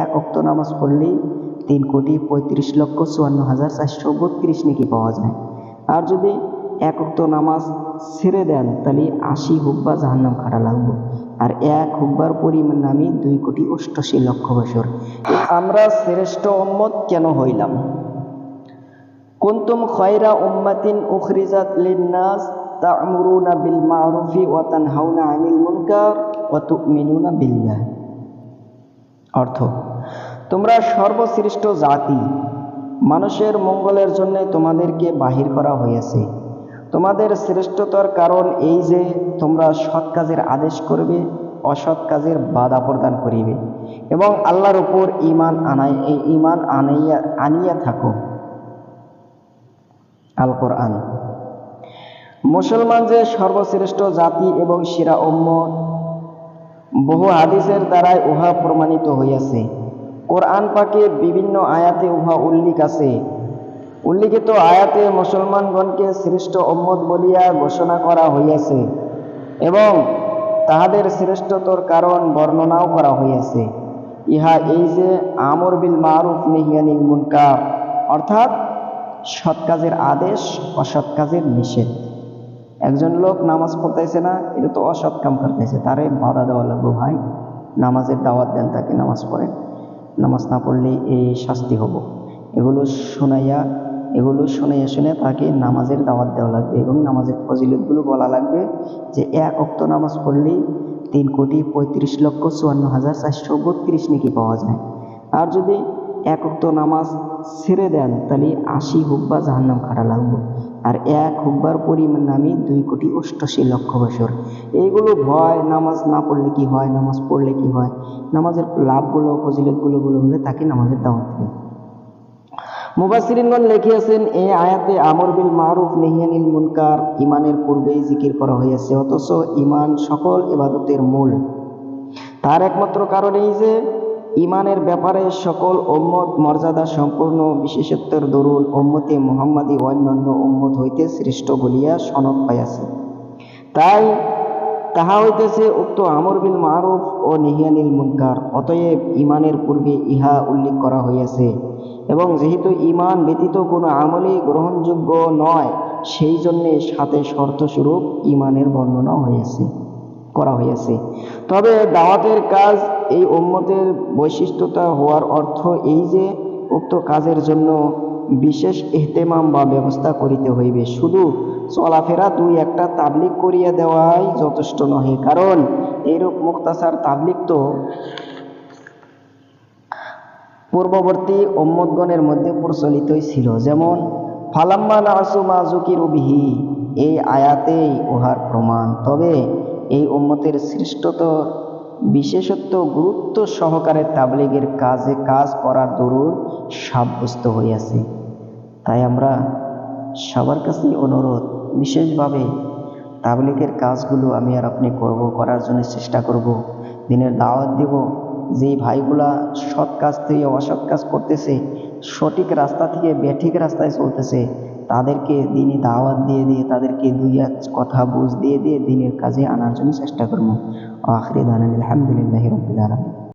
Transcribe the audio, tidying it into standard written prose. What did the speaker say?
এক ওয়াক্ত নামাজ পড়লেই 3,35,54,432 নেকি পাওয়া যায়। আর যদি এক ওয়াক্ত নামাজ ছেড়ে দেন তাহলে 80 হুব্বা জাহান্নাম খাটা লাগবে। আর এক হুব্বার পরিণামী 2,88,00,000 বছর। আমরা শ্রেষ্ঠ উম্মত কেন হইলাম? কুনতুম খায়রা উম্মাতিন উখরিজাত লিন-নাস তা'মুরুনা বিল মা'রুফি ওয়া তানহাউনা আনিল মুনকার ওয়া তু'মিনুনা বিল্লাহ। অর্থ, তোমরা সর্বশ্রেষ্ঠ জাতি, মানুষের মঙ্গলের জন্য তোমাদেরকে বাহির করা হয়েছে। তোমাদের শ্রেষ্ঠতার কারণ এই যে তোমরা সৎ কাজের আদেশ করবে, অসৎ কাজের বাধা প্রদান করিবে এবং আল্লাহর উপর ঈমান আনিয়া থাকো। আল কোরআন। মুসলমান যে সর্বশ্রেষ্ঠ জাতি এবং সেরা উম্মত, বহু হাদিসের দ্বারাই উহা প্রমাণিত হইয়াছে। কোরআন পাকে বিভিন্ন আয়াতে উহা উল্লেখ আছে। উল্লিখিত আয়াতে মুসলমানগণকে শ্রেষ্ঠ উম্মত বলিয়া ঘোষণা করা হইয়াছে এবং তাহাদের শ্রেষ্ঠতার কারণ বর্ণনাও করা হইয়াছে। ইহা এই যে আমর বিল মারুফ নাহি আনিল মুনকার, অর্থাৎ সৎ কাজের আদেশ, অসৎ কাজের নিষেধ। একজন লোক নামাজ পড়তেছে না, এটা তো অসৎ কাম করতেছে, তারে বাধা দেওয়া লাগবে, ভাই নামাজের দাওয়াত দেন, তাকে নামাজ পড়েন, নামাজ না পড়লে এই শাস্তি হব। এগুলো শুনাইয়া শুনে তাকে নামাজের দাওয়াত দেওয়া লাগবে এবং নামাজের ফজিলতগুলো বলা লাগবে যে এক ওয়াক্ত নামাজ পড়লেই 3,35,54,432 নেকি পাওয়া যায়। আর যদি এক ওয়াক্ত নামাজ ছেড়ে দেন তাহলে 80 হুব্বা জাহান্নাম খাটা লাগবে। আর এক হুব্বার পরিণামী 2,88,00,000 বছর। এইগুলো ভয়, নামাজ না পড়লে কি হয়, নামাজ পড়লে কি হয়, নামাজের লাভগুলো, ফজিলতগুলো বলে তাকে নামাজের দাওয়াত দেবে। মুফাসসিরিনগণ লিখিয়াছেন, এই আয়াতে আমর বিল মারুফ নাহি আনিল মুনকার ঈমানের পূর্বেই জিকির করা হয়েছে, অথচ ঈমান সকল ইবাদতের মূল। তার একমাত্র কারণ এই যে ঈমানের ব্যাপারে সকল উম্মত মর্যাদা সম্পূর্ণ বিশেষত্বের দরুন উম্মতে মুহাম্মাদী অন্যান্য উম্মত হইতে শ্রেষ্ঠ বলিয়া সনদ পাইয়াছে। তাই তাহা হইতেছে উক্ত আমর বিল মারুফ ও নাহি আনিল মুনকার। অতএব ঈমানের পূর্বে ইহা উল্লেখ করা হইয়াছে এবং যেহেতু ঈমান ব্যতীত কোনো আমলই গ্রহণযোগ্য নয়, সেই জন্যে সাথে শর্তস্বরূপ ঈমানের বর্ণনা করা হইয়াছে। তবে দাওয়াতের কাজ এই উম্মতের বৈশিষ্ট্যতা হওয়ার অর্থ এই যে উক্ত কাজের জন্য বিশেষ ইহতেমাম বা ব্যবস্থা করিতে হইবে। শুধু চলাফেরা দুই একটা তাবলিগ করিয়া দেওয়াই যথেষ্ট নহে, কারণ এইরূপ মুখতাসার তাবলিগ তো পূর্ববর্তী উম্মতগণের মধ্যে প্রচলিতই ছিল। যেমন ফালাম্মা নাসু মা যুকিরু বিহি, এই আয়াতেই উহার প্রমাণ। তবে এই উম্মতের শ্রেষ্ঠত্ব, বিশেষত্ব, গুরুত্ব সহকারে তাবলীগের কাজ করার দরুন সাব্যস্ত হইয়াছে। তাই আমরা সবার কাছেই অনুরোধ, বিশেষভাবে তাবলীগের কাজগুলো আমি আর আপনি করার জন্য চেষ্টা করব, দিনের দাওয়াত দেব। যেই ভাইগুলা সৎ কাজ থেকে অসৎ কাজ করতেছে, সঠিক রাস্তা থেকে বেঠিক রাস্তায় চলতেছে, তাদেরকে দিনে দাওয়াত দিয়ে তাদেরকে দুই এক কথা বুঝ দিয়ে দিনের কাজে আনার জন্য চেষ্টা করবো। আখিরি দাওয়ানা আলহামদুলিল্লাহি রাব্বিল আলামিন।